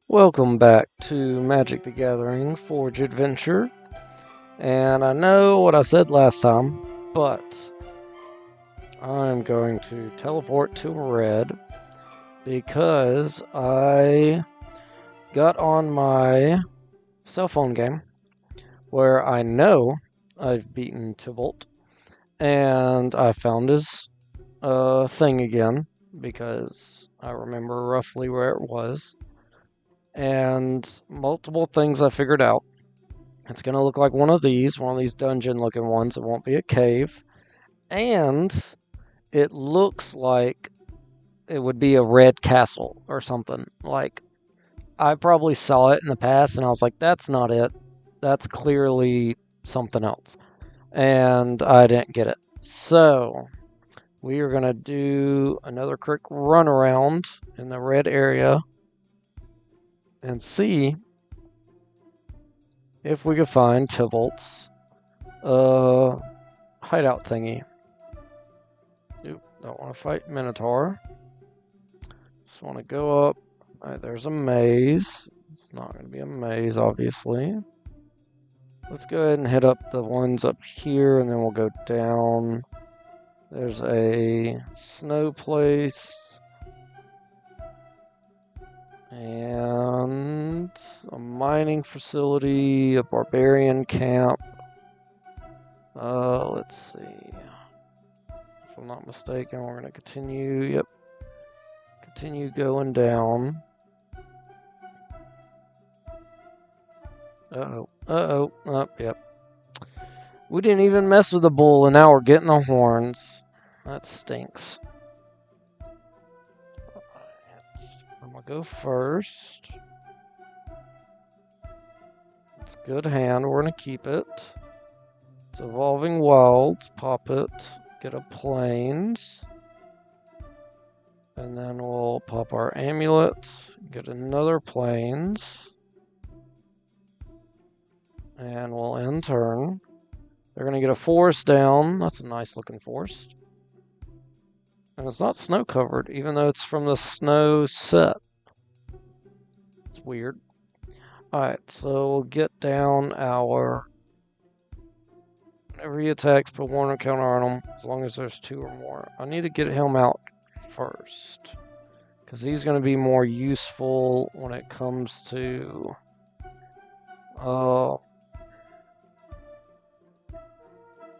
Welcome back to Magic the Gathering Forge Adventure. And I know what I said last time, but I'm going to teleport to red because I got on my cell phone game where I know I've beaten Tybalt, and I found his thing again because I remember roughly where it was. And multiple things I figured out. It's going to look like one of these dungeon looking ones. It won't be a cave. And it looks like it would be a red castle or something. Like, I probably saw it in the past and I was like, that's not it. That's clearly something else. And I didn't get it. So, we are going to do another quick run around in the red area and see if we could find Tybalt's hideout thingy. Oop, don't want to fight Minotaur. Just want to go up. Alright, there's a maze. It's not going to be a maze, obviously. Let's go ahead and hit up the ones up here, and then we'll go down. There's a snow place. And a mining facility, a barbarian camp. Let's see. If I'm not mistaken, we're going to continue. Yep. Continue going down. Yep. We didn't even mess with the bull, and now we're getting the horns. That stinks. I'm going to go first. It's a good hand. We're going to keep it. It's Evolving Wilds. Pop it. Get a Plains. And then we'll pop our amulet. Get another Plains. And we'll end turn. They're going to get a forest down. That's a nice looking forest. And it's not snow covered, even though it's from the snow set. It's weird. Alright, so we'll get down our... Whenever he attacks, put one counter on him, as long as there's two or more. I need to get him out first, because he's going to be more useful when it comes to...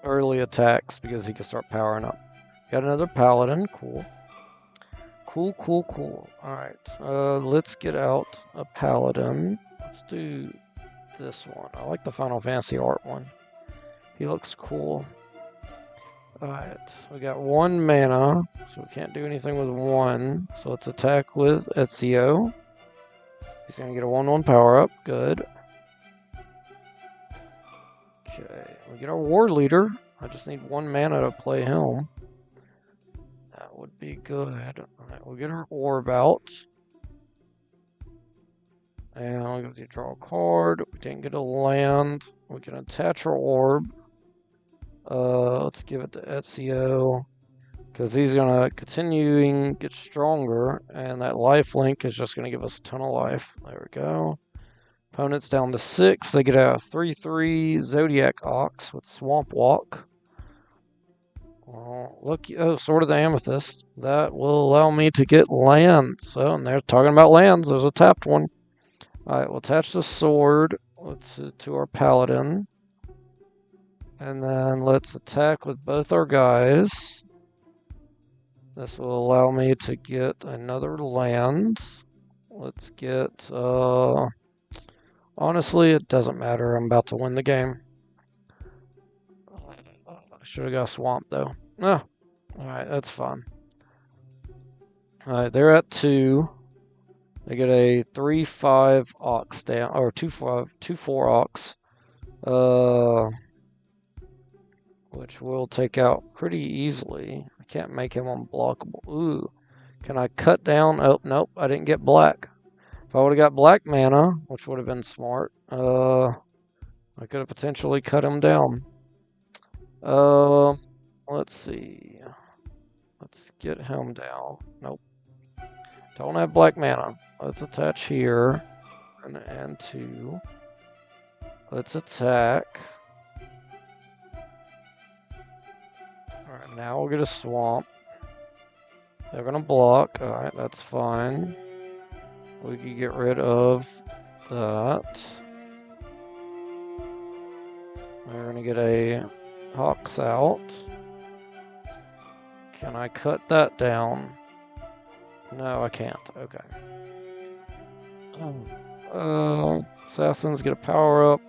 early attacks, because he can start powering up. Got another paladin. Cool. Cool. Alright, let's get out a paladin. Let's do this one. I like the Final Fantasy art one. He looks cool. Alright, we got 1 mana, so we can't do anything with 1. So let's attack with Ezio. He's going to get a 1/1 power up. Good. Okay, we get our war leader. I just need 1 mana to play him. That would be good. Alright, we'll get our orb out. And we're going to draw a card. We didn't get a land. We can attach our orb. Let's give it to Ezio, because he's going to continuing get stronger, and that life link is just going to give us a ton of life. There we go. Opponent's down to 6. They get a 3/3 Zodiac Ox with Swamp Walk. Look, Sword of the Amethyst. That will allow me to get land. So, and they're talking about lands. There's a tapped one. Alright, we'll attach the sword to our paladin. And then let's attack with both our guys. This will allow me to get another land. Let's get... honestly, it doesn't matter. I'm about to win the game. I should have got swamped, though. Alright, that's fine. Alright, they're at 2. They get a 3/5 ox down, or 2/4 ox. Which we'll take out pretty easily. I can't make him unblockable. Ooh. Can I cut down? Oh, nope, I didn't get black. If I would have got black mana, which would have been smart, I could have potentially cut him down. Let's see. Let's get him down. Nope. Don't have black mana. Let's attach here. 1 and 2. Let's attack. Alright, now we'll get a swamp. They're gonna block. Alright, that's fine. We can get rid of that. We're gonna get a Hawks out. Can I cut that down? No, I can't. Okay. Assassins get a power up.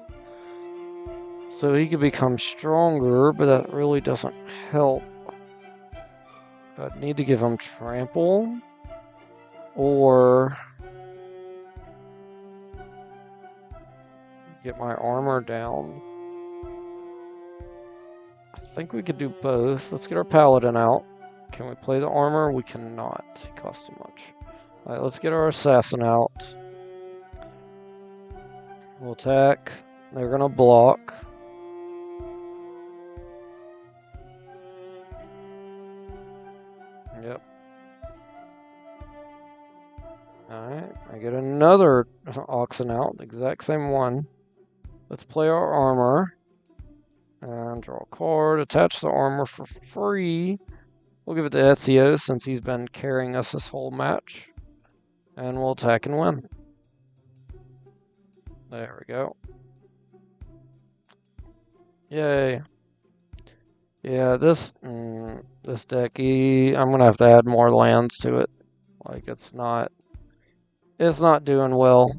So he could become stronger, but that really doesn't help. I'd need to give him trample. Or get my armor down. I think we could do both. Let's get our paladin out. Can we play the armor? We cannot. It costs too much. Alright, let's get our assassin out. We'll attack. They're gonna block. Yep. Alright, I get another oxen out, the exact same one. Let's play our armor. And draw a card, attach the armor for free. We'll give it to Ezio since he's been carrying us this whole match. And we'll attack and win. There we go. Yay. Yeah, this deck, I'm gonna have to add more lands to it. Like, it's not doing well.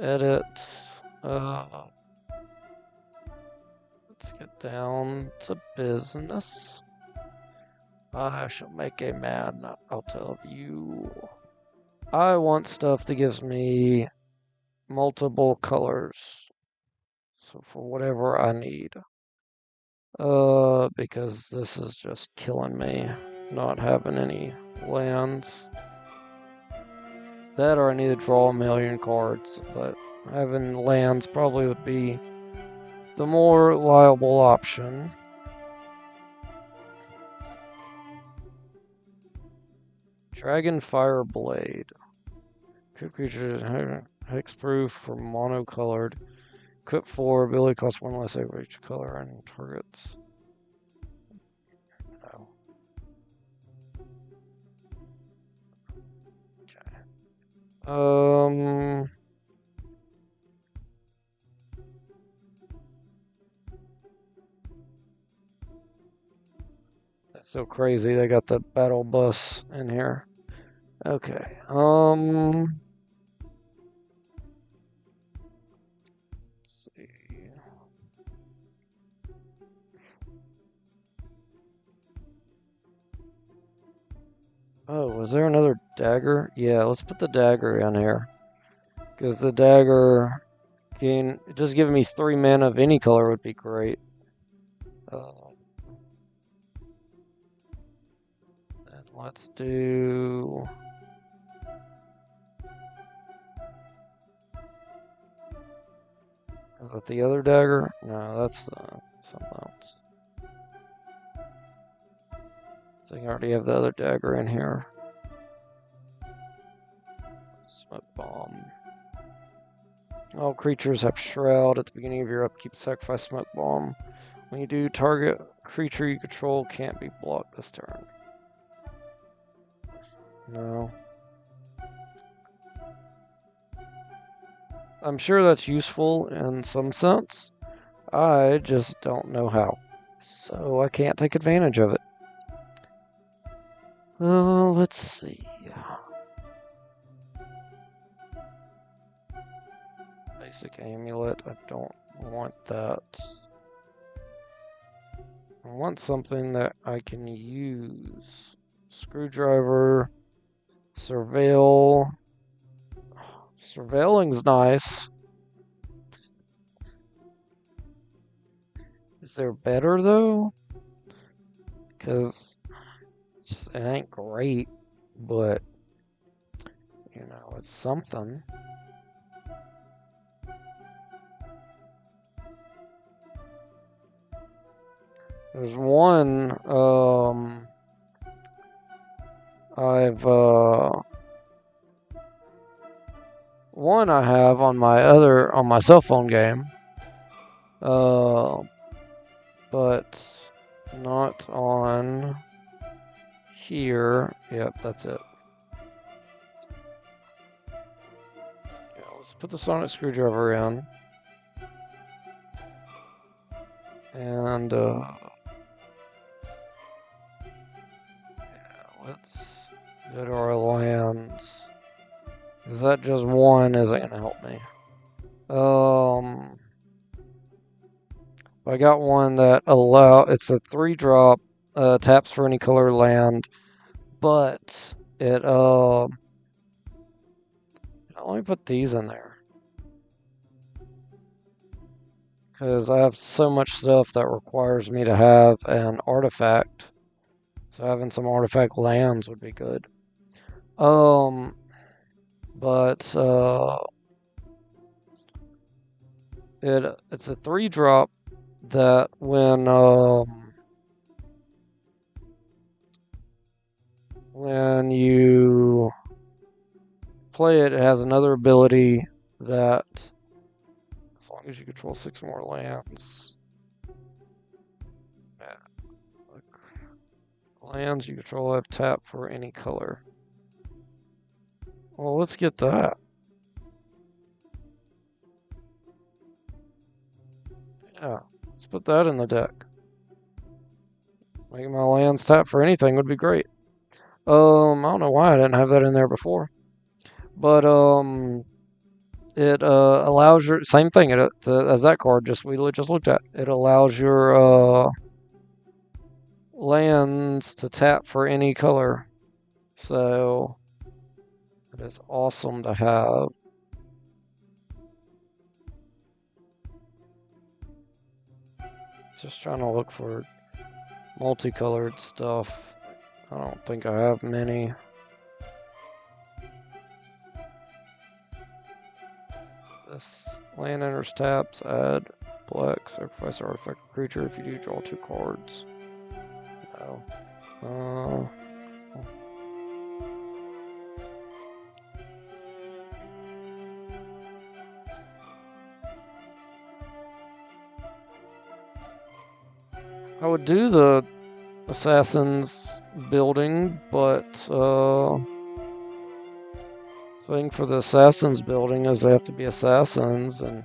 Edit. Let's get down to business. I shall make a man out of you. I want stuff that gives me multiple colors. So for whatever I need. Because this is just killing me. Not having any lands. That or I need to draw a million cards. But having lands probably would be the more reliable option. Dragonfire Blade. Crit creature hexproof for monocolored. Equip 4, ability costs 1 less over each color and targets. No. Okay. That's so crazy. They got the battle bus in here. Okay. Let's see. Oh, was there another dagger? Yeah, let's put the dagger in here. Because the dagger can just give me 3 mana of any color would be great. And let's do... Is that the other dagger? No, that's something else. I think I already have the other dagger in here. Smoke bomb. All creatures have shroud. At the beginning of your upkeep, sacrifice smoke bomb. When you do, target creature you control can't be blocked this turn. No. I'm sure that's useful in some sense. I just don't know how. So I can't take advantage of it. Let's see. Basic amulet. I don't want that. I want something that I can use. Screwdriver. Surveil. Surveilling's nice. Is there better though? Because it ain't great, but you know, it's something. There's one I've one I have on my cell phone game. But not on here. Yep, that's it. Yeah, let's put the sonic screwdriver in. And yeah, let's go to our lands. Is that just one isn't gonna help me? I got one that it's a 3-drop, taps for any color land, but it let me put these in there. Because I have so much stuff that requires me to have an artifact. So having some artifact lands would be good. But it's a 3-drop that when you play it, it has another ability that as long as you control 6 more lands. Yeah. Lands you control have tap for any color. Well, let's get that. Yeah, let's put that in the deck. Making my lands tap for anything would be great. I don't know why I didn't have that in there before. But, it allows your... Same thing as that card we just looked at. It allows your lands to tap for any color. So, it is awesome to have. Just trying to look for multicolored stuff. I don't think I have many. This land enters taps, add black, sacrifice artifact creature. If you do, draw 2 cards. No. I would do the assassins building, but thing for the assassins building is they have to be assassins, and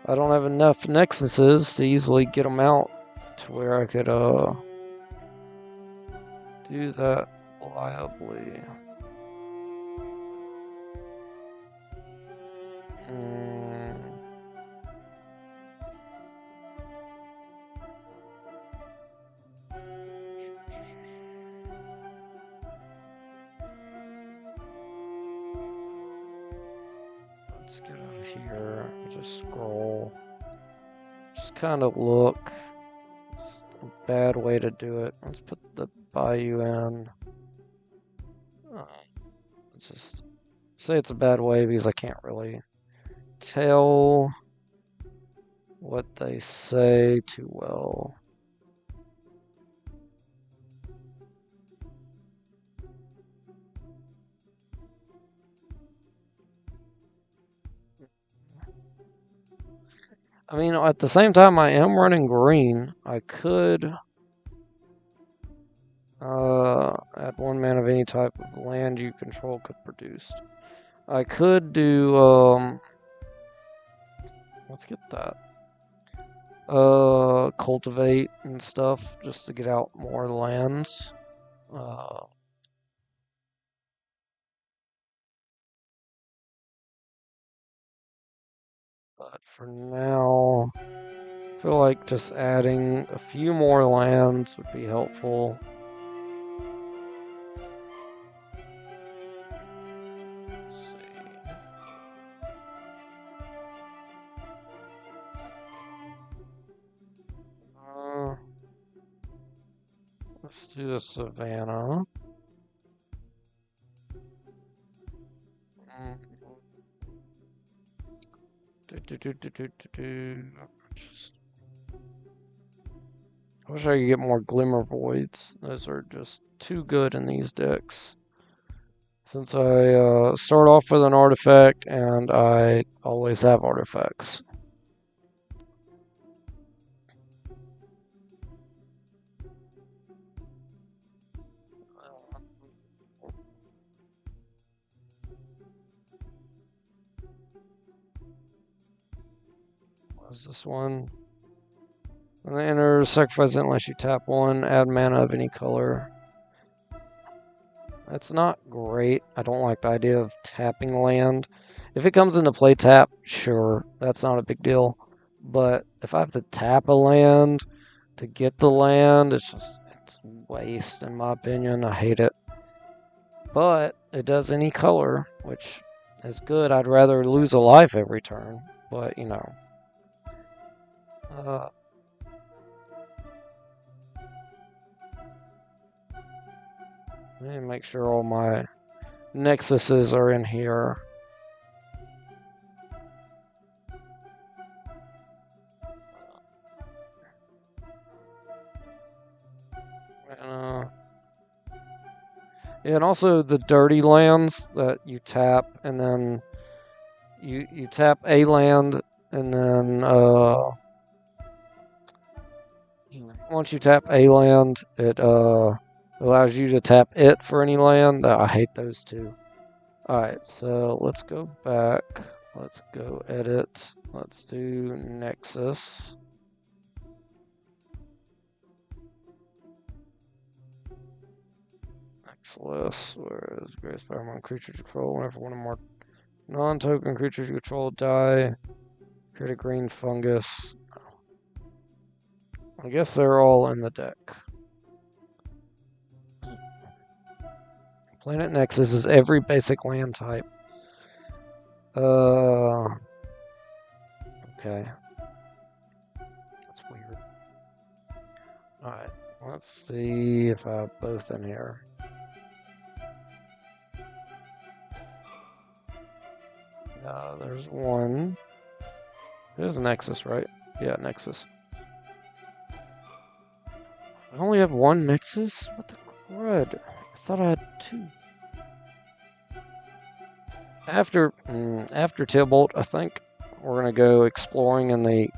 I don't have enough nexuses to easily get them out to where I could do that reliably. Let's get out of here. Just scroll. Just kind of look. It's a bad way to do it. Let's put the bayou in. Let's just say it's a bad way because I can't really tell what they say too well. I mean, at the same time, I am running green. I could add 1 mana of any type of land you control could produce. I could do, let's get that. Cultivate and stuff just to get out more lands. But for now, I feel like just adding a few more lands would be helpful. Let's see. Let's do the Savannah. I wish I could get more Glimmer Voids. Those are just too good in these decks. Since I start off with an artifact and I always have artifacts. What is this one? When they enter, sacrifice it unless you tap one, add mana of any color. That's not great. I don't like the idea of tapping land. If it comes into play tap, sure, that's not a big deal. But if I have to tap a land to get the land, it's waste in my opinion. I hate it. But it does any color, which is good. I'd rather lose a life every turn, but you know. Let me make sure all my nexuses are in here. Yeah, and also the dirty lands that you tap, and then you tap a land, and then once you tap a land, it allows you to tap it for any land. I hate those two. Alright, so let's go back. Let's go edit. Let's do Nexus. Nexus, where is greatest power among creatures you control? Whenever one of more non-token creatures you control die, create a green fungus. I guess they're all in the deck. Planet Nexus is every basic land type. Okay. That's weird. Alright, let's see if I have both in here. There's one. It is Nexus, right? Yeah, Nexus. I only have one Nexus? What the crud? I thought I had two. After Tybalt, I think we're gonna go exploring in the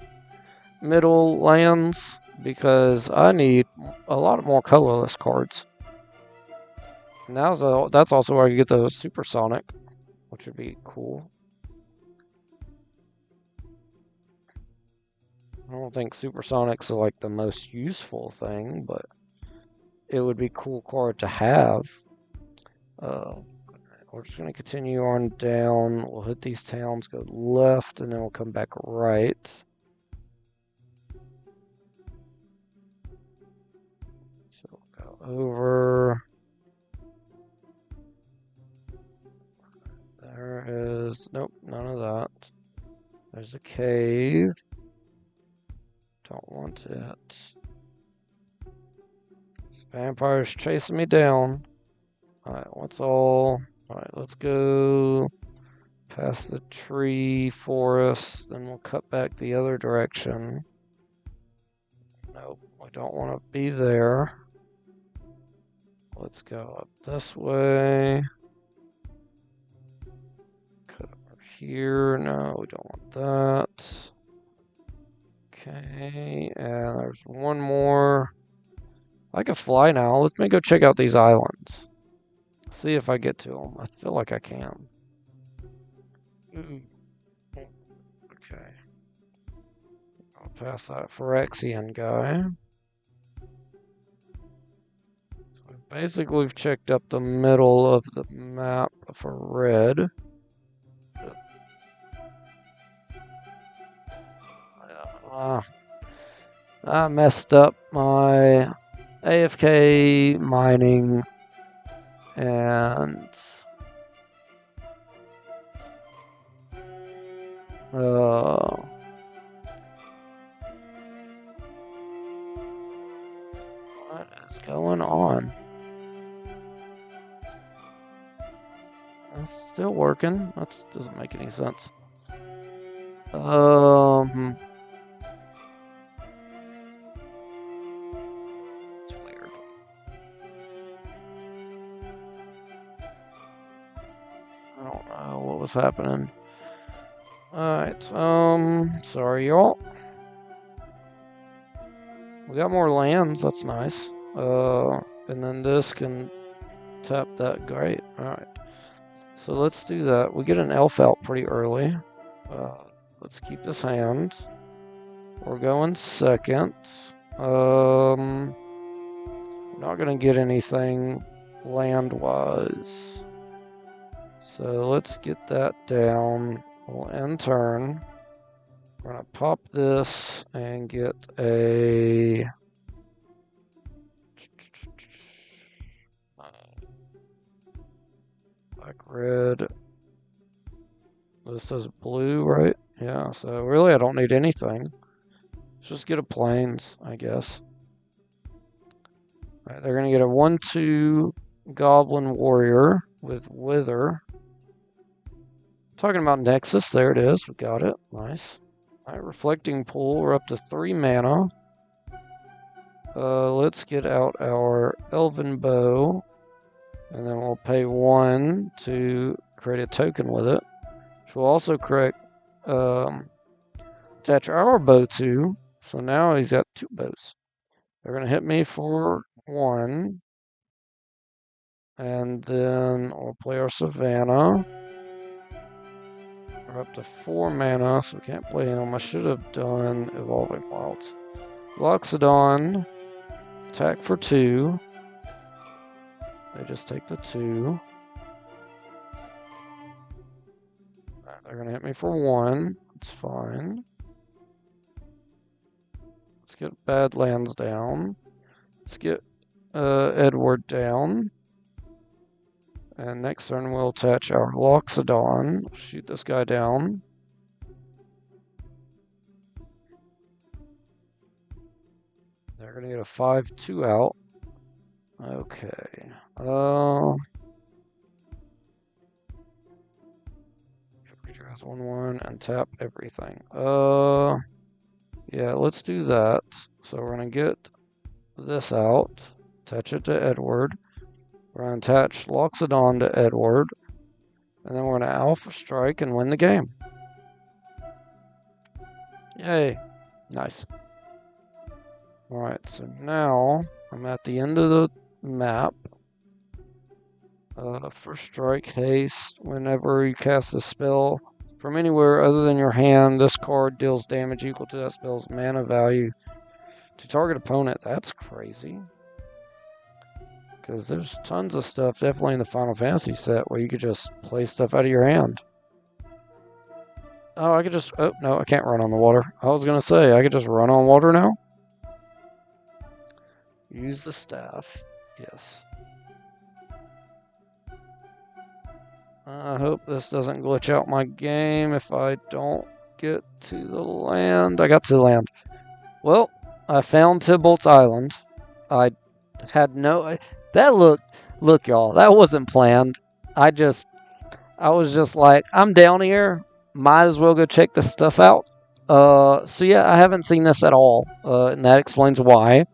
middle lands because I need a lot more colorless cards. That's also where I can get the Supersonic, which would be cool. I don't think Supersonics are like the most useful thing, but it would be a cool card to have. We're just going to continue on down. We'll hit these towns, go left, and then we'll come back right. So we'll go over. There is, nope, none of that. There's a cave. Don't want it. This vampire's chasing me down. Alright, Alright, let's go past the tree forest, then we'll cut back the other direction. Nope, we don't want to be there. Let's go up this way. Cut over here. No, we don't want that. Okay, and there's one more. I can fly now. Let me go check out these islands. See if I get to them. I feel like I can. Okay. I'll pass that Phyrexian guy. So basically we've checked up the middle of the map for red. I messed up my AFK mining and what is going on? It's still working. That doesn't make any sense. It's weird. What was happening? Alright, sorry y'all. We got more lands, that's nice. And then this can tap that, great. Alright. So let's do that. We get an elf out pretty early. Let's keep this hand. We're going second. Not gonna get anything land-wise. So let's get that down. We'll end turn. We're gonna pop this and get a black red. This does blue, right? Yeah, so really I don't need anything. Let's just get a plains, I guess. Alright, they're gonna get a 1/2 goblin warrior with wither. Talking about Nexus, there it is. We got it. Nice. Alright, reflecting pool. We're up to 3 mana. Let's get out our elven bow. And then we'll pay 1 to create a token with it. Which will also create attach our bow to. So now he's got 2 bows. They're gonna hit me for 1. And then we'll play our Savannah. We're up to 4 mana, so we can't play him. I should have done Evolving Wilds. Loxodon, attack for 2. They just take the 2. They're going to hit me for 1. It's fine. Let's get Badlands down. Let's get Edward down. And next turn we'll attach our Loxodon. Shoot this guy down. They're going to get a 5/2 out. Okay. Creature has 1/1 and tap everything. Yeah, let's do that. So we're going to get this out. Attach it to Edward. We're going to attach Loxodon to Edward. And then we're going to Alpha Strike and win the game. Yay. Nice. Alright, so now I'm at the end of the map. First strike, haste. Whenever you cast a spell from anywhere other than your hand, this card deals damage equal to that spell's mana value to target opponent. That's crazy. Because there's tons of stuff, definitely in the Final Fantasy set, where you could just play stuff out of your hand. Oh, I could just... Oh, no, I can't run on the water. I was going to say, I could just run on water now? Use the staff. Yes. I hope this doesn't glitch out my game if I don't get to the land. I got to the land. Well, I found Tybalt's Island. I had no... That look, y'all, that wasn't planned. I was just like, I'm down here. Might as well go check this stuff out. So yeah, I haven't seen this at all. And that explains why.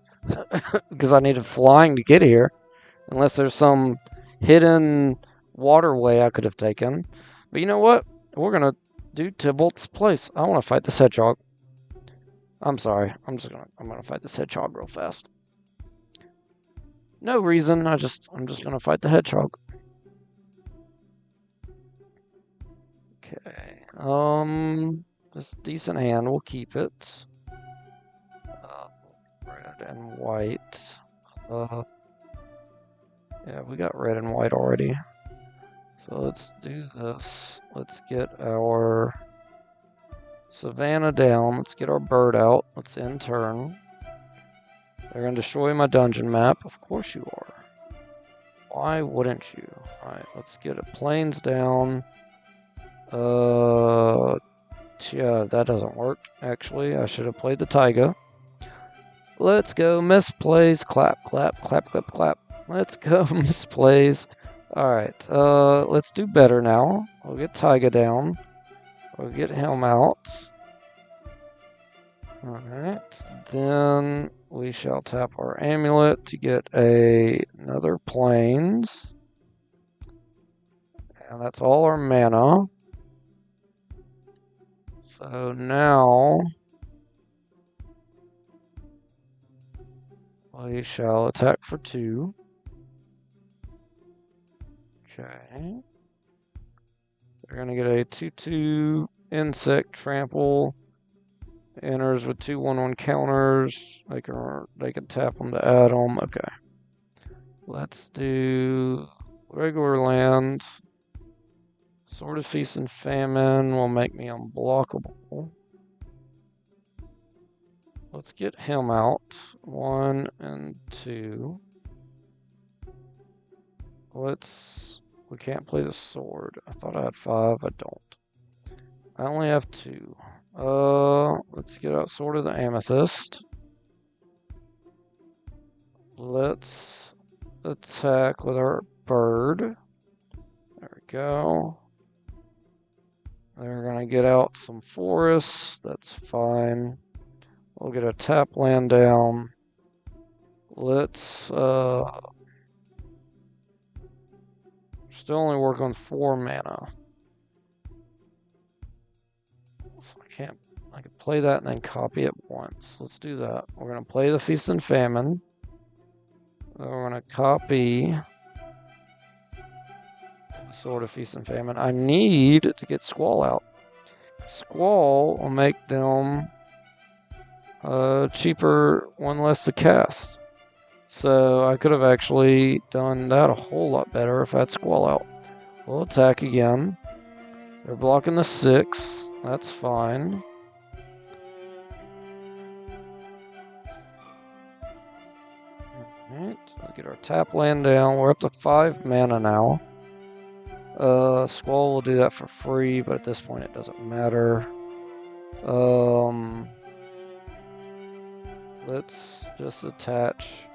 Because I needed flying to get here. Unless there's some hidden waterway I could have taken. But you know what? We're going to do Tybalt's place. I want to fight this hedgehog. I'm sorry. I'm going to fight this hedgehog real fast. No reason. I'm just going to fight the hedgehog. Okay. This decent hand. We'll keep it. Red and white. Yeah, we got red and white already. So let's do this. Let's get our Savannah down. Let's get our bird out. Let's end turn. They're going to destroy my dungeon map. Of course you are. Why wouldn't you? Alright, let's get a plains down. Yeah, that doesn't work. Actually, I should have played the taiga. Let's go misplays. Clap, clap, clap, clap, clap. Let's go misplays. Alright, let's do better now. We'll get taiga down. We'll get him out. Alright, then we shall tap our amulet to get another plains. And that's all our mana. So now we shall attack for 2. Okay. They're going to get a 2/2 insect trample. Enters with 2/1/1 counters. They can tap them to add them. Okay. Let's do regular land. Sword of Feast and Famine will make me unblockable. Let's get him out. 1 and 2. We can't play the sword. I thought I had 5. I don't. I only have 2. Let's get out Sword of the Amethyst. Let's attack with our bird. There we go. They're gonna get out some forests. That's fine. We'll get a tap land down. Let's still only work on 4 mana. So I can play that and then copy it once. Let's do that. We're gonna play the Feast and Famine. Then we're gonna copy the Sword of Feast and Famine. I need to get Squall out. Squall will make them cheaper, 1 less to cast. So I could have actually done that a whole lot better if I had Squall out. We'll attack again. They're blocking the 6. That's fine. Alright, we'll get our tap land down. We're up to 5 mana now. Squall will do that for free, but at this point it doesn't matter. Let's just attach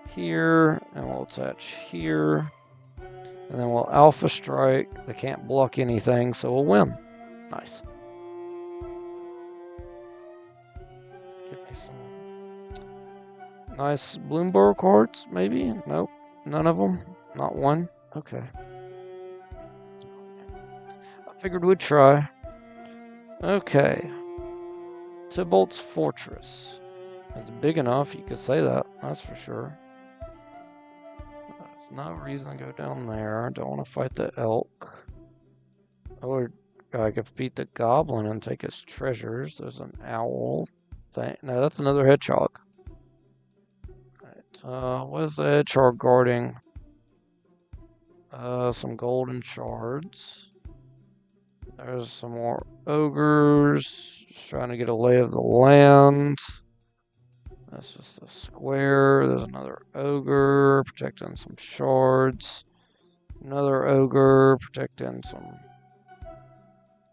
here, and we'll attach here. And then we'll Alpha Strike. They can't block anything, so we'll win. Nice. Give me some nice Bloomburrow cards, maybe? Nope. None of them? Not one? Okay. I figured we'd try. Okay. Tybalt's Fortress. It's big enough, you could say that. That's for sure. There's no reason to go down there. I don't want to fight the elk. Or I could beat the goblin and take his treasures. There's an owl thing. No, that's another hedgehog. Right. What is the hedgehog guarding? Some golden shards. There's some more ogres. Just trying to get a lay of the land. That's just a square. There's another ogre protecting some shards. Another ogre protecting some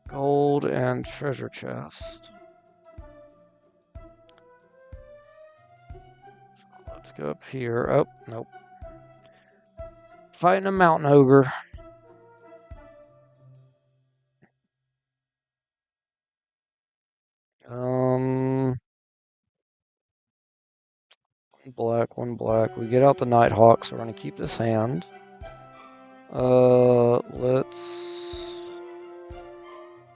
gold and treasure chest. So let's go up here. Oh, nope. Fighting a mountain ogre. One black. We get out the Nighthawk, so we're going to keep this hand. Let's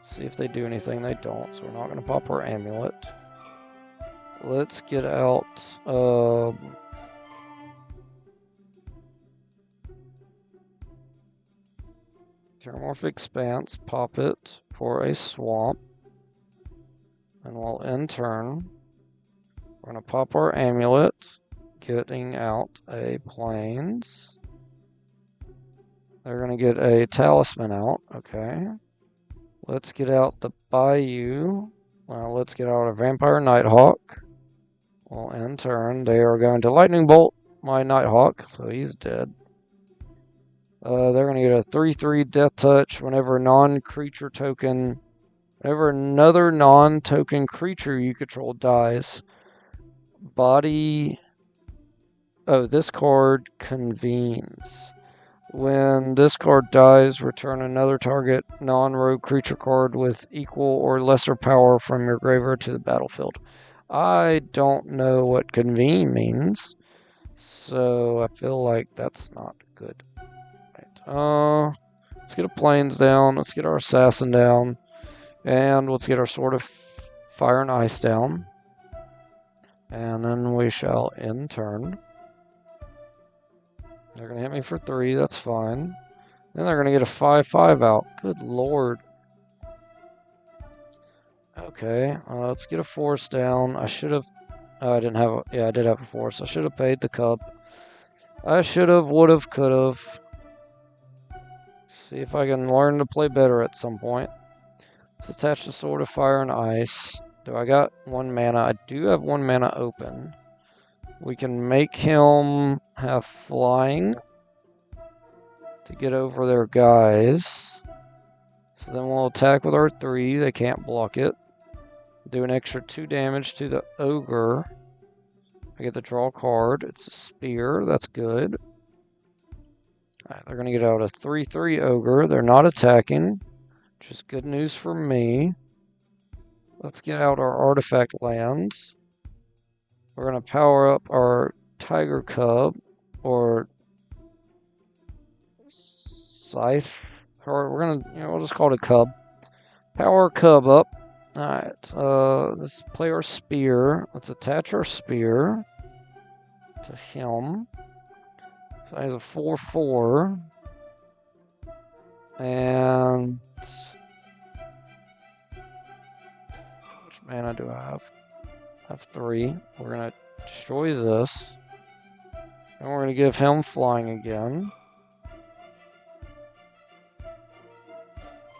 see if they do anything. They don't, so we're not going to pop our amulet. Let's get out Terramorphic Expanse, pop it for a swamp, and we'll end turn. We're going to pop our amulet, getting out a Plains. They're going to get a Talisman out, okay. Let's get out the Bayou. Let's get out a Vampire Nighthawk. We'll end turn. They are going to Lightning Bolt my Nighthawk, so he's dead. They're going to get a 3/3 Death Touch whenever whenever another non-token creature you control dies. This card convenes. When this card dies, return another target non-rogue creature card with equal or lesser power from your graveyard to the battlefield. I don't know what convene means, so I feel like that's not good. Right. Let's get a plains down. Let's get our assassin down. And let's get our sword of fire and ice down. And then we shall end turn. They're going to hit me for 3. That's fine. Then they're going to get a 5/5 out. Good lord. Okay, let's get a force down. I should have... Oh, I didn't have a... Yeah, I did have a force. I should have paid the cub. I should have, would have, could have. See if I can learn to play better at some point. Let's attach the sword of fire and ice. Do I got 1 mana? I do have 1 mana open. We can make him have flying to get over their guys. So then we'll attack with our 3. They can't block it. Do an extra 2 damage to the ogre. I get to draw a card. It's a spear. That's good. Alright, they're going to get out a 3/3 ogre. They're not attacking, which is good news for me. Let's get out our artifact lands. We're going to power up our tiger cub, or scythe. Or we're going to, we'll just call it a cub. Power cub up. Alright, let's play our spear. Let's attach our spear to him. So he has a 4/4. And how much mana do I have? I have 3. We're going to destroy this. And we're going to give him flying again.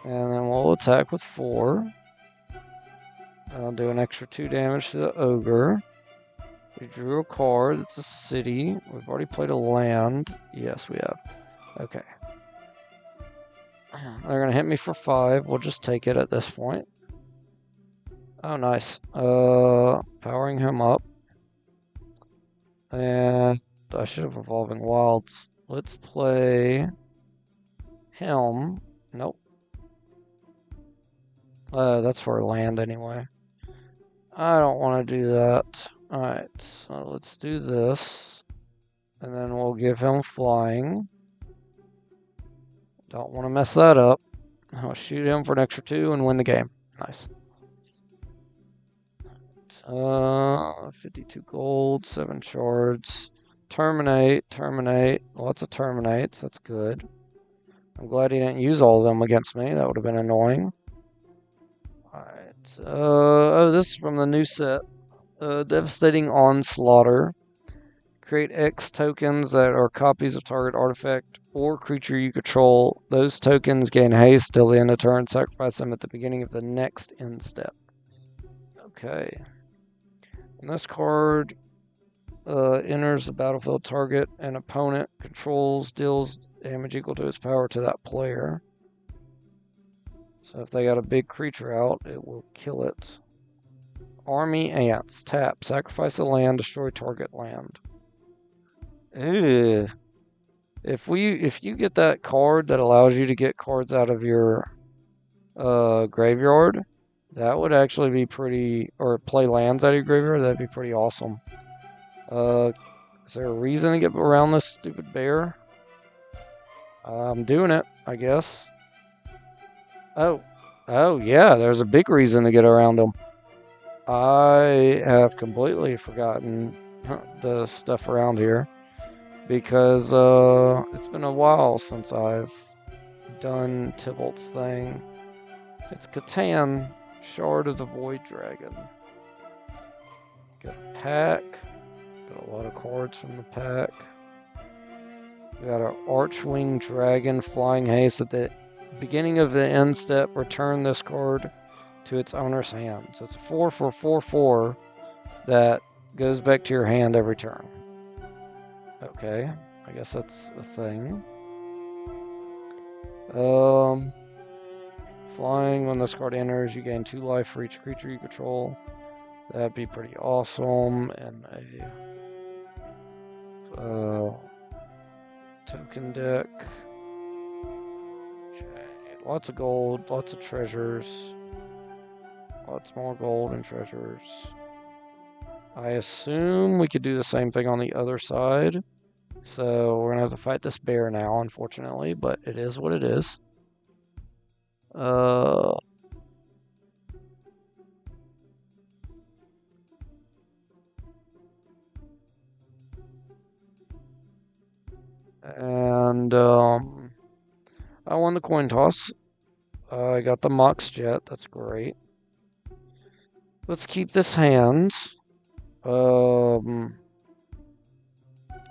And then we'll attack with 4. I'll do an extra 2 damage to the ogre. We drew a card. It's a city. We've already played a land. Yes, we have. Okay. They're going to hit me for 5. We'll just take it at this point. Oh, nice. Powering him up. And I should have Evolving Wilds. Let's play him. Nope. That's for land anyway. I don't want to do that. Alright, so let's do this. And then we'll give him flying. Don't want to mess that up. I'll shoot him for an extra 2 and win the game. Nice. 52 gold, 7 shards. Terminate. Lots of terminates. That's good. I'm glad he didn't use all of them against me. That would have been annoying. Alright. Oh, this is from the new set. Devastating Onslaughter. Create X tokens that are copies of target artifact or creature you control. Those tokens gain haste till the end of turn. Sacrifice them at the beginning of the next end step. Okay. When this card enters the battlefield, target an opponent controls deals damage equal to its power to that player. So if they got a big creature out, it will kill it. Army Ants. Tap. Sacrifice a land. Destroy target land. Ew. If you get that card that allows you to get cards out of your graveyard, that would actually be pretty... Or play lands out of your graveyard, that'd be pretty awesome. Is there a reason to get around this stupid bear? I'm doing it, I guess. Oh, yeah, there's a big reason to get around him. I have completely forgotten the stuff around here because it's been a while since I've done Tybalt's thing. It's Catan, Shard of the Void Dragon. Got a pack. Got a lot of cards from the pack. We got our Archwing Dragon, Flying Haste. At the beginning of the end step, return this card to its owner's hand. So it's a 4/4/4/4 that goes back to your hand every turn. Okay, I guess that's a thing. Flying, when this card enters, you gain 2 life for each creature you control. That'd be pretty awesome. And a token deck. Okay, lots of gold, lots of treasures. Lots more gold and treasures. I assume we could do the same thing on the other side. So we're going to have to fight this bear now, unfortunately, but it is what it is. Uh, and I won the coin toss. I got the Mox Jet. That's great. Let's keep this hand.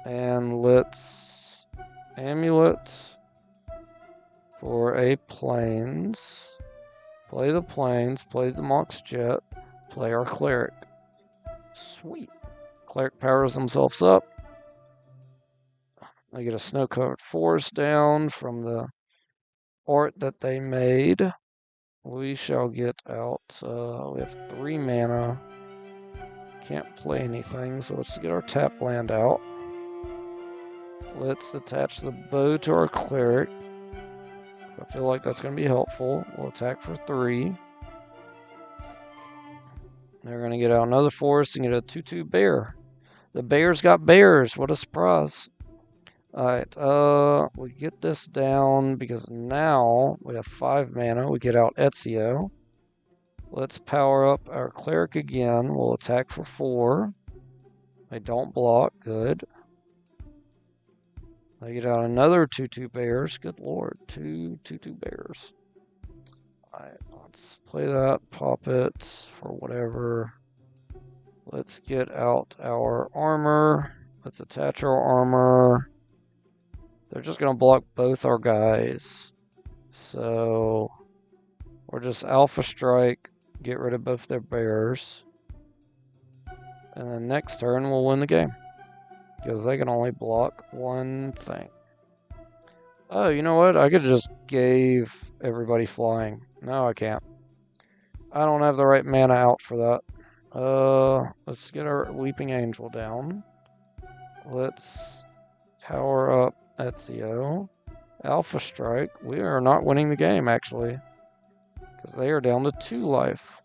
And let's amulet for a plains. Play the plains, play the Mox Jet, play our cleric. Sweet. Cleric powers themselves up. I get a snow-covered forest down from the art that they made. We shall get out. We have 3 mana. Can't play anything, so let's get our tap land out. Let's attach the bow to our cleric. I feel like that's going to be helpful. We'll attack for 3. They're going to get out another forest and get a 2/2 bear. The bears got bears. What a surprise. Alright, we get this down because now we have 5 mana. We get out Ezio. Let's power up our cleric again. We'll attack for 4. They don't block. Good. They get out another 2/2 bears. Good lord. 2/2 bears. Alright, let's play that. Pop it for whatever. Let's get out our armor. Let's attach our armor. They're just going to block both our guys. So we're just Alpha Strike, get rid of both their bears. And then next turn we'll win the game. Because they can only block one thing. Oh, you know what? I could have just gave everybody flying. No, I can't. I don't have the right mana out for that. Let's get our Weeping Angel down. Let's power up Ezio. Alpha Strike. We are not winning the game, actually. Because they are down to 2 life.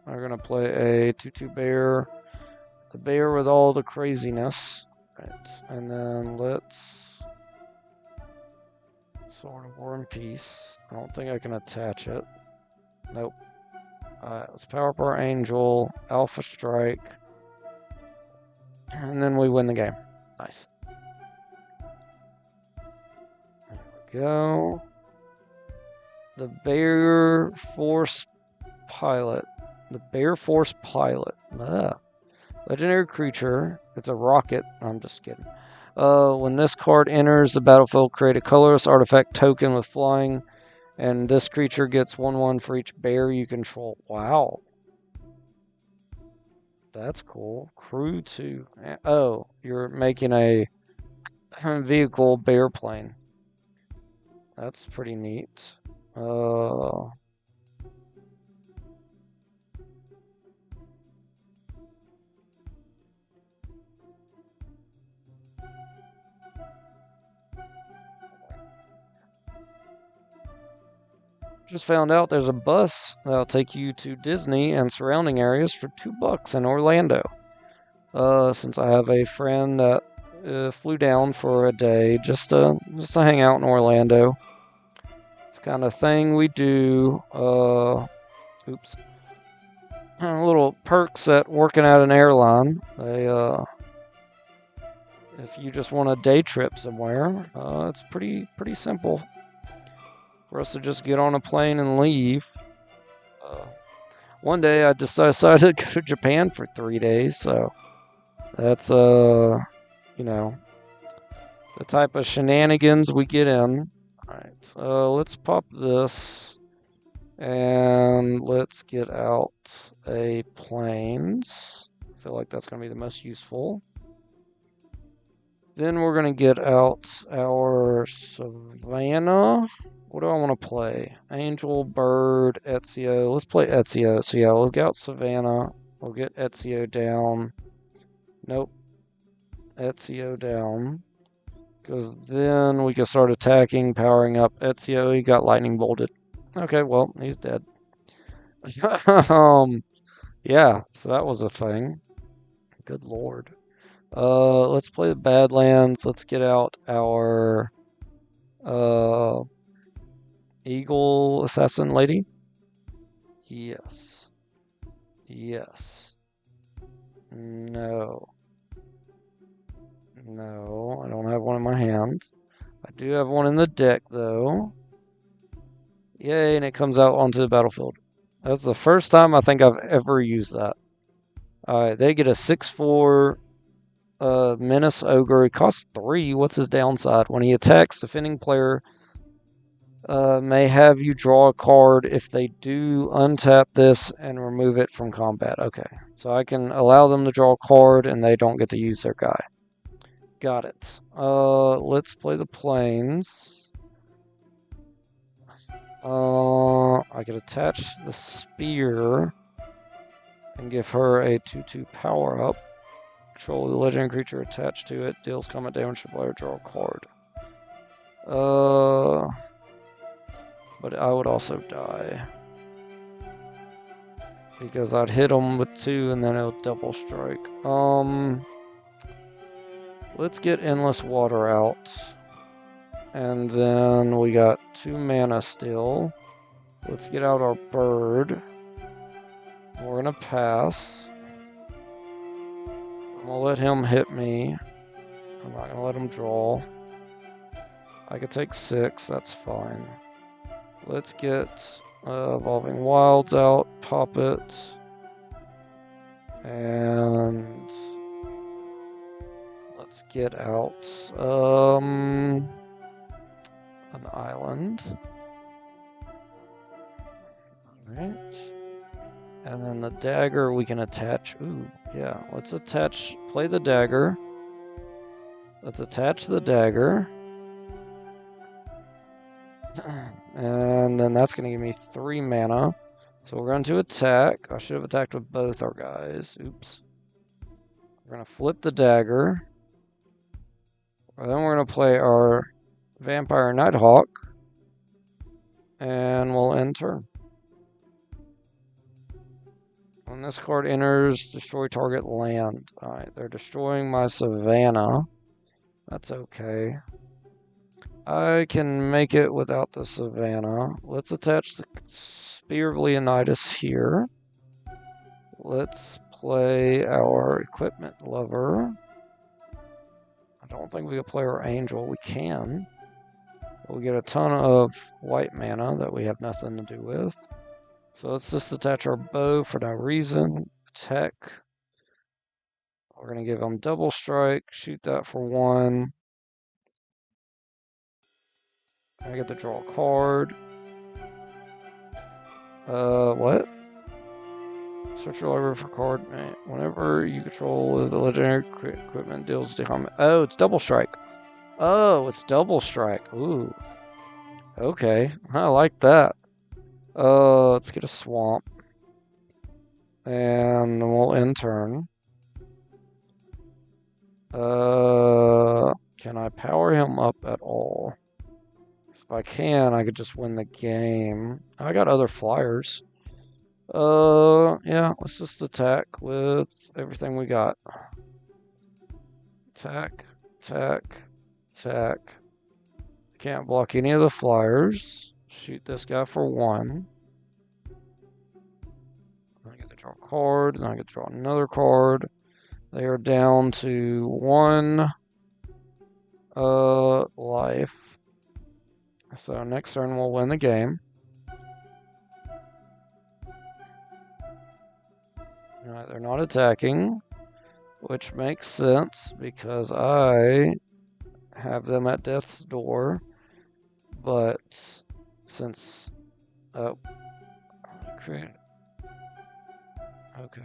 We're going to play a 2/2 bear. The bear with all the craziness. Right. And then let's Sword of War and Peace. I don't think I can attach it. Nope. Alright, let's power up our Angel. Alpha Strike. And then we win the game. Nice. Go. The Bear Force Pilot. The Bear Force Pilot. Legendary creature. It's a rocket. I'm just kidding. When this card enters the battlefield, create a colorless artifact token with flying, and this creature gets 1/1 for each bear you control. Wow. That's cool. Crew 2. Oh, you're making a vehicle bear plane. That's pretty neat. Just found out there's a bus that'll take you to Disney and surrounding areas for $2 in Orlando. Since I have a friend that flew down for a day just to hang out in Orlando. It's the kind of thing we do. Oops. Little perks at working at an airline. If you just want a day trip somewhere, it's pretty simple for us to just get on a plane and leave. One day I decided to go to Japan for 3 days, so that's you know, the type of shenanigans we get in. Alright, let's pop this, and let's get out a plains. I feel like that's going to be the most useful. Then we're going to get out our Savannah. What do I want to play? Angel, Bird, Ezio. Let's play Ezio. So yeah, we'll get out Savannah. We'll get Ezio down. Nope. Ezio down. Because then we can start attacking, powering up Ezio. He got lightning bolted. Okay, well, he's dead. Yeah, so that was a thing. Good lord. Let's play the Badlands. Let's get out our Eagle Assassin Lady? Yes. Yes. No. No, I don't have one in my hand. I do have one in the deck, though. Yay, and it comes out onto the battlefield. That's the first time I think I've ever used that. Alright, they get a 6/4 Menace Ogre. It costs 3. What's his downside? When he attacks, defending player may have you draw a card. If they do, untap this and remove it from combat. Okay, so I can allow them to draw a card and they don't get to use their guy. Got it. Let's play the planes. I could attach the spear and give her a 2/2 power up. Control the legendary creature attached to it. Deals combat damage to player. Draw a card. But I would also die. Because I'd hit them with 2 and then it would double strike. Let's get Endless Water out. And then we got 2 mana still. Let's get out our bird. We're gonna pass. I'm gonna let him hit me. I'm not gonna let him draw. I could take 6, that's fine. Let's get Evolving Wilds out, pop it. And let's get out an island. Alright. And then the dagger we can attach. Ooh, yeah. Let's attach, play the dagger. Let's attach the dagger. And then that's going to give me 3 mana. So we're going to attack. I should have attacked with both our guys. Oops. We're going to flip the dagger. And then we're going to play our Vampire Nighthawk. And we'll end turn. When this card enters, destroy target land. Alright, they're destroying my Savannah. That's okay. I can make it without the Savannah. Let's attach the Spear of Leonidas here. Let's play our Equipment Lover. I don't think we can play our Angel. We can. We get a ton of white mana that we have nothing to do with. So let's just attach our bow for no reason. Attack. We're going to give them double strike. Shoot that for 1. I get to draw a card. What? Search your library for card. Whenever you control the legendary equipment deals to harm. Oh, it's double strike. Oh, it's double strike. Ooh. Okay. I like that. Let's get a swamp. And we'll end turn. Can I power him up at all? If I can, I could just win the game. I got other flyers. Yeah, let's just attack with everything we got. Attack, attack, attack. Can't block any of the flyers. Shoot this guy for 1. I get to draw a card, and I get to draw another card. They are down to 1 life. So next turn we'll win the game. Alright, they're not attacking, which makes sense because I have them at death's door. But since create. Okay.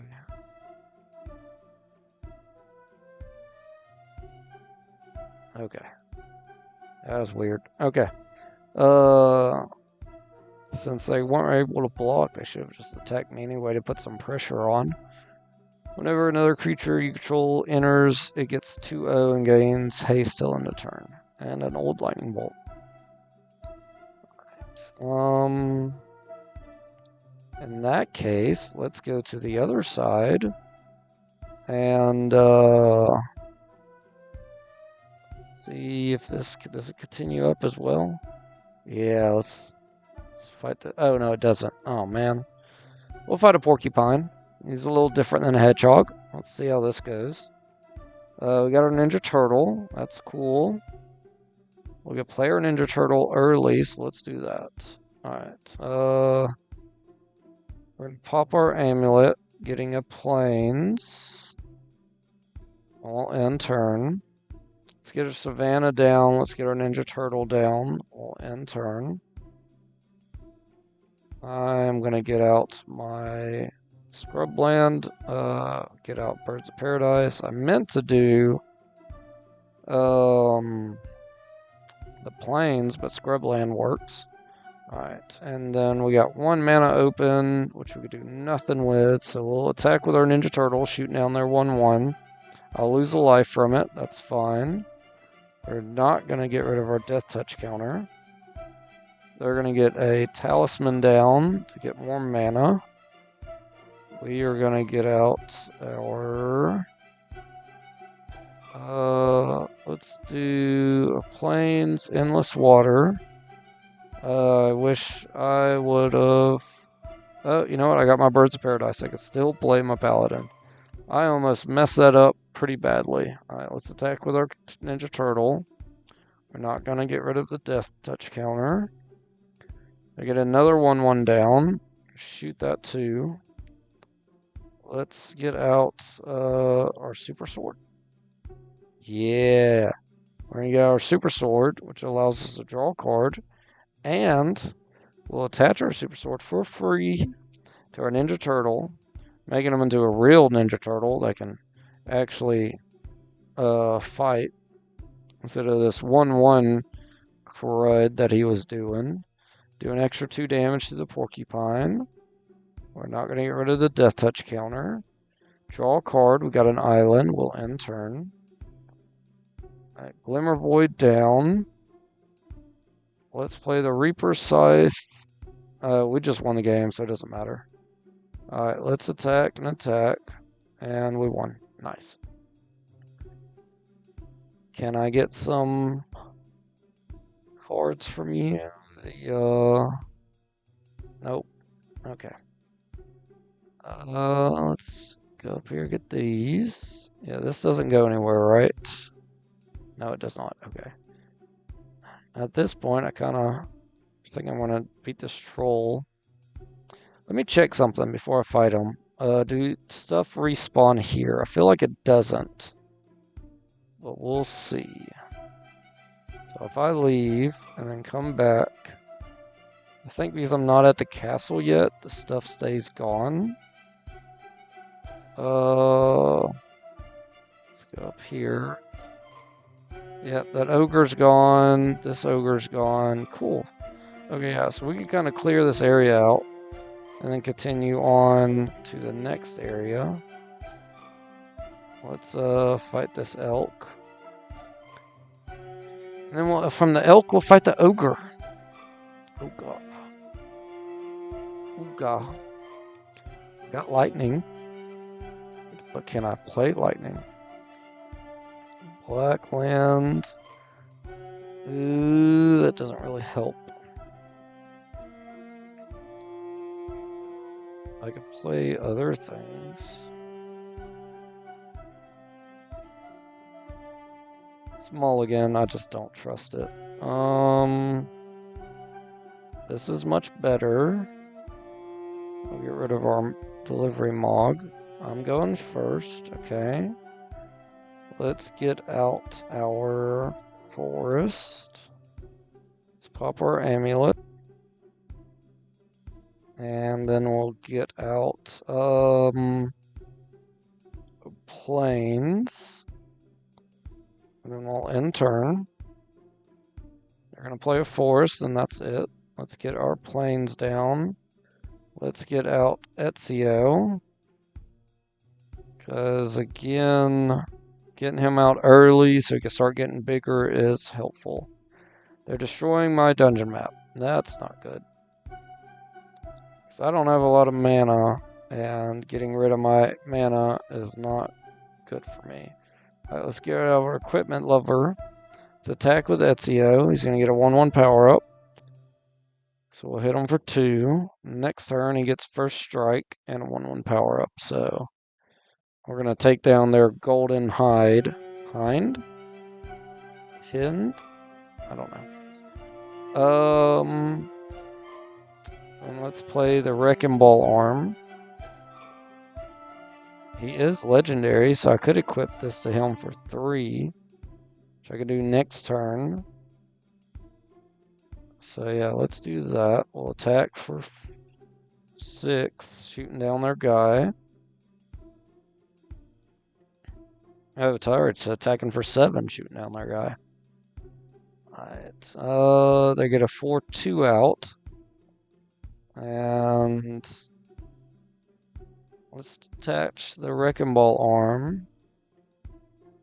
Okay. That was weird. Okay. Since they weren't able to block, they should have just attacked me anyway to put some pressure on. Whenever another creature you control enters, it gets 2/0 and gains haste till end of turn. And an old lightning bolt. Alright. In that case, let's go to the other side. And see if this does it continue up as well. Yeah, let's Let's fight the... Oh, no, it doesn't. Oh, man. We'll fight a porcupine. He's a little different than a hedgehog. Let's see how this goes. We got our Ninja Turtle. That's cool. We'll get player Ninja Turtle early, so let's do that. Alright. We're going to pop our amulet, getting a plains. We'll end turn. Let's get our Savannah down. Let's get our Ninja Turtle down. We'll end turn. I'm going to get out my Scrubland. Get out Birds of Paradise. I meant to do the plains, but Scrubland works. Alright, and then we got 1 mana open, which we could do nothing with, so we'll attack with our Ninja Turtle, shooting down their 1/1. I'll lose a life from it, that's fine. We're not going to get rid of our Death Touch counter. They're going to get a Talisman down to get more mana. We are going to get out our... let's do a Plains, Endless Water. I wish I would have... Oh, you know what? I got my Birds of Paradise. I could still play my Paladin. I almost messed that up pretty badly. Alright, let's attack with our Ninja Turtle. We're not going to get rid of the Death Touch counter. I get another 1/1 down. Shoot that too. Let's get out our Super Sword. Yeah. We're going to get our Super Sword, which allows us to draw a card. And we'll attach our Super Sword for free to our Ninja Turtle, making him into a real Ninja Turtle that can actually fight instead of this 1/1 crud that he was doing. Do an extra 2 damage to the porcupine. We're not going to get rid of the Death Touch counter. Draw a card. We got an island. We'll end turn. Right, Glimmer Void down. Let's play the Reaper Scythe. We just won the game, so it doesn't matter. Alright, let's attack and attack. And we won. Nice. Can I get some cards from you? Nope. Okay. Let's go up here, get these. Yeah, this doesn't go anywhere, right? No, it does not. Okay. At this point, I kind of think I'm going to beat this troll. Let me check something before I fight him. Do stuff respawn here? I feel like it doesn't. But we'll see. So if I leave and then come back, I think because I'm not at the castle yet, the stuff stays gone. Let's go up here. Yep, that ogre's gone. This ogre's gone. Cool. Okay, yeah, so we can kind of clear this area out and then continue on to the next area. Let's fight this elk. And then from the elk, we'll fight the ogre. Ooga. Ooga. Got lightning. But can I play lightning? Black land. Ooh, that doesn't really help. I could play other things. Small again, I just don't trust it. This is much better. We'll get rid of our delivery mog. I'm going first, okay. Let's get out our forest. Let's pop our amulet. And then we'll get out plains. And then we'll end turn. They're going to play a forest, and that's it. Let's get our plains down. Let's get out Ezio. Because, again, getting him out early so he can start getting bigger is helpful. They're destroying my dungeon map. That's not good. So I don't have a lot of mana, and getting rid of my mana is not good for me. Alright, let's get our equipment lover. Let's attack with Ezio. He's going to get a 1/1 power up. So we'll hit him for 2. Next turn, he gets first strike and a 1/1 power up. So we're going to take down their golden hind? Hind? I don't know. And let's play the Wrecking Ball arm. He is legendary, so I could equip this to him for 3, which I could do next turn. So yeah, let's do that. We'll attack for 6, shooting down their guy. Oh, Tyrant's attacking for 7, shooting down their guy. Alright, they get a 4/2 out. And let's attach the Wrecking Ball arm.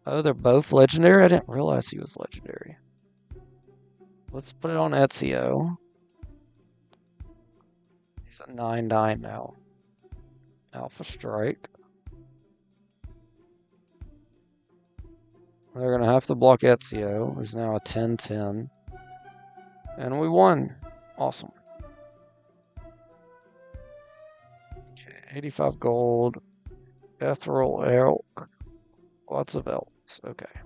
Oh, they're both legendary? I didn't realize he was legendary. Let's put it on Ezio. He's at 9/9 now. Alpha Strike. They're going to have to block Ezio, who's now a 10/10. And we won. Awesome. Okay, 85 gold. Ethereal Elk. Lots of elks. Okay.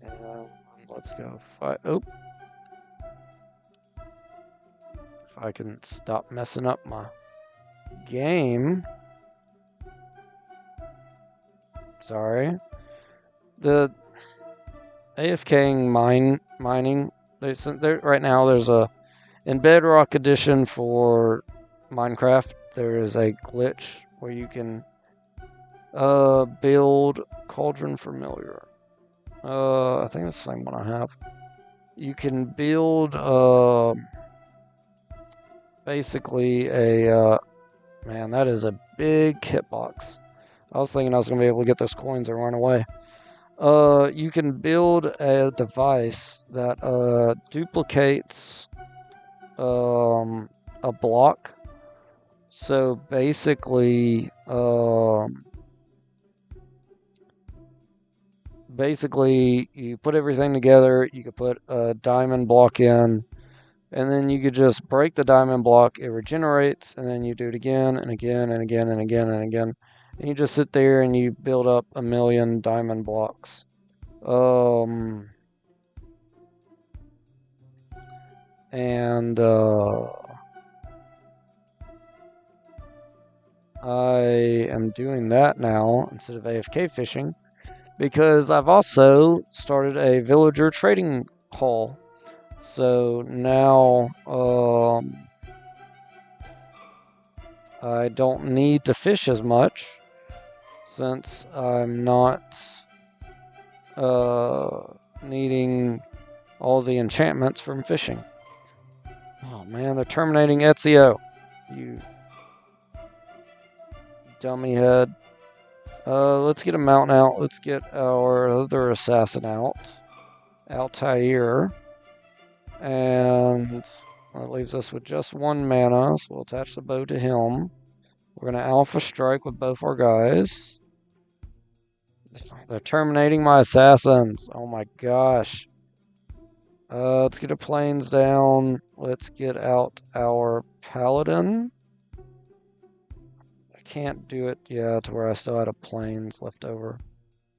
And let's go fight. Oh. If I can stop messing up my game. Sorry. The AFKing mining. Right now there's in Bedrock Edition for Minecraft, there is a glitch where you can build Cauldron Familiar. I think it's the same one I have. You can build basically a man, that is a big hitbox. I was thinking I was gonna be able to get those coins and run away. You can build a device that duplicates a block. So basically, you put everything together. You could put a diamond block in, and then you could just break the diamond block. It regenerates, and then you do it again and again and again and again and again. And you just sit there and you build up 1,000,000 diamond blocks. I am doing that now instead of AFK fishing because I've also started a villager trading hall. So now I don't need to fish as much since I'm not needing all the enchantments from fishing. Oh man, they're terminating Ezio. You dummy head. Let's get a mountain out. Let's get our other assassin out. Altair. And that leaves us with just 1 mana, so we'll attach the bow to him. We're going to Alpha Strike with both our guys. They're terminating my assassins. Oh my gosh. Let's get a plains down. Let's get out our paladin. I can't do it, to where I still had a plains left over.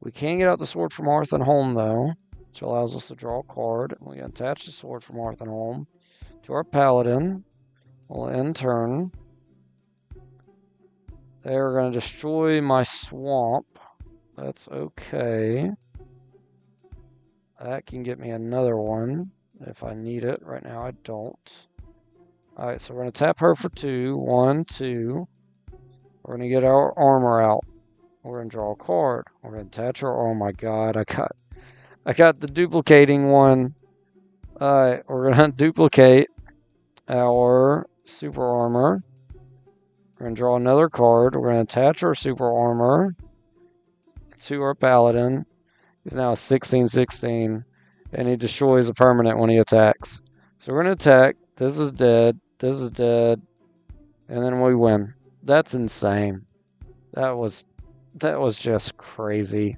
We can get out the sword from Hearth and Home, though, which allows us to draw a card. We attach the sword from Hearth and Home to our paladin. We'll end turn. They're going to destroy my swamp. That's okay. That can get me another one if I need it. Right now I don't. Alright, so we're going to tap her for 2. 1, 2. We're going to get our armor out. We're going to draw a card. We're going to attach her. Oh my god, I got the duplicating one. Alright, we're going to duplicate our super armor. We're going to draw another card. We're going to attach our super armor to our paladin. He's now a 16/16, and he destroys a permanent when he attacks. So we're going to attack. This is dead. This is dead. And then we win. That's insane. That was just crazy.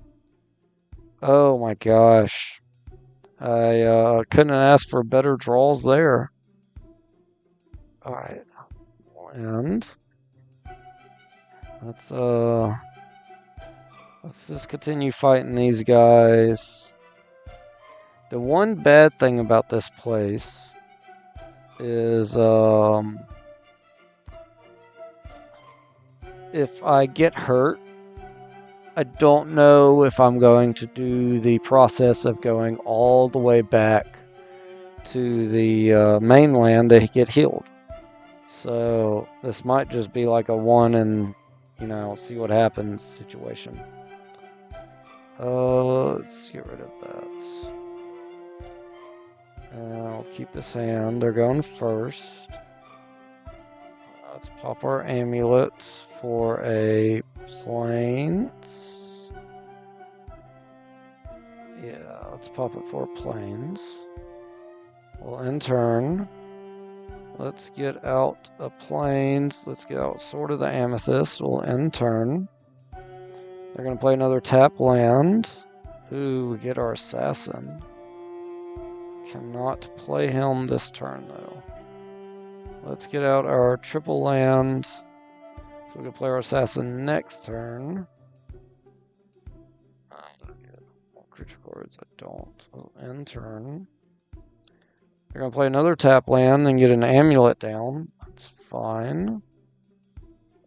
Oh my gosh. I couldn't ask for better draws there. Alright. And let's just continue fighting these guys. The one bad thing about this place is if I get hurt, I don't know if I'm going to do the process of going all the way back to the mainland to get healed. So this might just be like a one and, see what happens situation. Let's get rid of that. And I'll keep this hand. They're going first. Let's pop our amulet for a plains. Yeah, let's pop it for plains. We'll end turn. Let's get out a plains. Let's get out Sword of the Amethyst. We'll end turn. They're going to play another tap land. Ooh, we get our assassin. Cannot play him this turn, though. Let's get out our triple land. So we can play our assassin next turn. Creature cards, I don't. We'll end turn. They're going to play another tap land and get an amulet down. That's fine.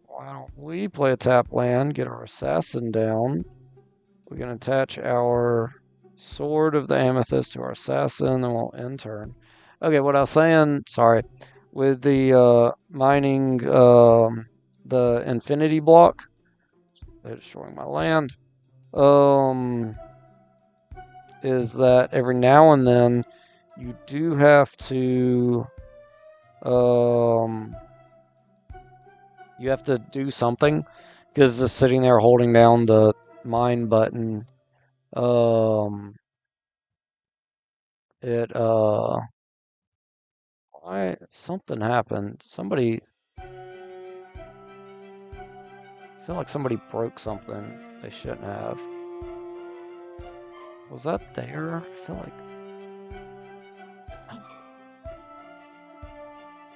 Why don't we play a tap land, get our assassin down. We can attach our Sword of the Amethyst to our assassin, and we'll end turn. Okay, what I was saying, sorry, with the mining the infinity block, they're destroying my land, is that every now and then you do have to do something, because just sitting there holding down the mine button, something happened. I feel like somebody broke something they shouldn't have. Was that there? I feel like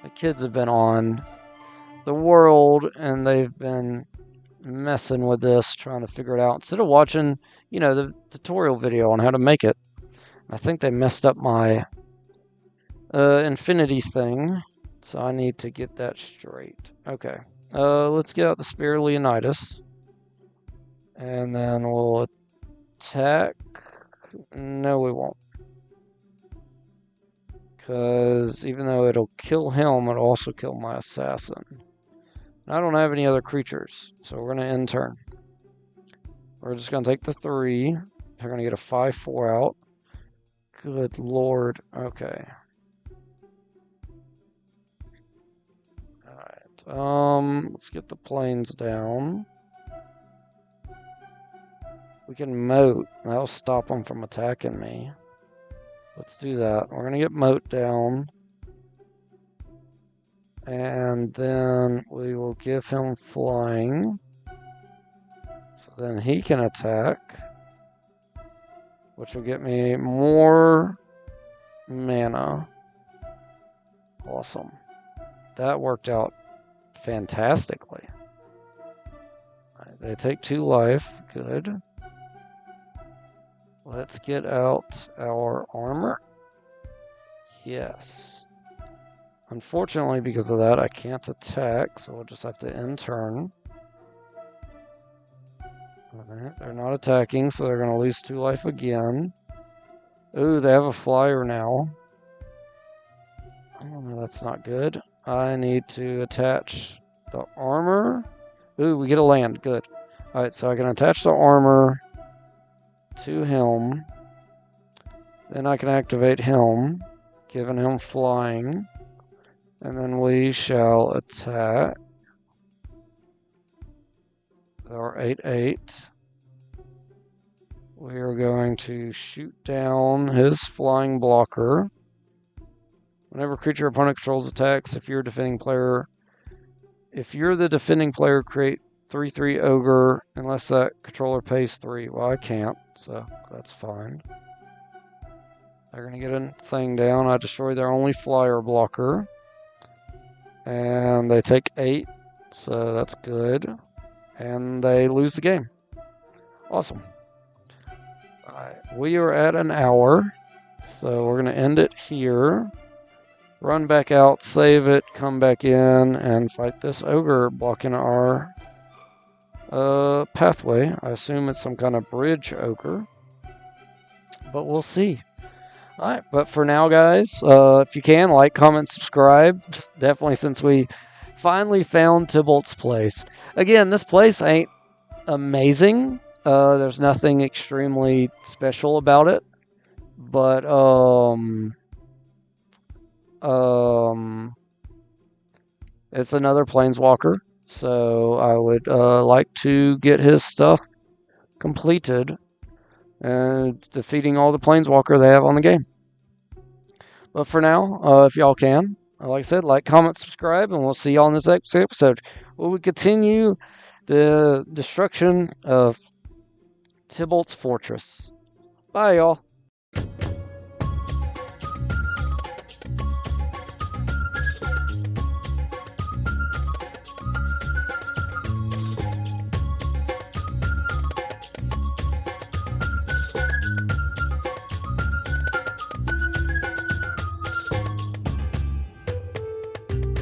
the kids have been on the world and they've been messing with this, trying to figure it out. Instead of watching, the tutorial video on how to make it, I think they messed up my infinity thing, so I need to get that straight. Okay, let's get out the Spear of Leonidas, and then we'll attack. No, we won't, because even though it'll kill him, it'll also kill my assassin. I don't have any other creatures, so we're going to end turn. We're just going to take the 3. They're going to get a 5/4 out. Good lord. Okay. Alright. Let's get the plains down. We can moat. That'll stop them from attacking me. Let's do that. We're going to get moat down. And then we will give him flying. So then he can attack. Which will get me more mana. Awesome. That worked out fantastically. Right, they take 2 life. Good. Let's get out our armor. Yes. Unfortunately, because of that, I can't attack, so we'll just have to end turn. Alright, they're not attacking, so they're going to lose 2 life again. Ooh, they have a flyer now. Oh, no, that's not good. I need to attach the armor. Ooh, we get a land. Good. Alright, so I can attach the armor to him. Then I can activate him, giving him flying. And then we shall attack our 8/8. We are going to shoot down his flying blocker. Whenever creature opponent controls attacks, if you're the defending player, create 3/3 ogre unless that controller pays 3. Well, I can't, so that's fine. They're going to get a thing down. I destroy their only flyer blocker. And they take 8, so that's good. And they lose the game. Awesome. Alright, we are at an hour, so we're going to end it here. Run back out, save it, come back in, and fight this ogre blocking our pathway. I assume it's some kind of bridge ogre, but we'll see. Alright, but for now, guys, if you can, like, comment, subscribe. Definitely, since we finally found Tybalt's place. Again, this place ain't amazing. There's nothing extremely special about it, but it's another planeswalker, so I would like to get his stuff completed and defeating all the planeswalker they have on the game. But for now, if y'all can, like I said, like, comment, subscribe, and we'll see y'all in this next episode, where we continue the destruction of Tybalt's fortress. Bye, y'all.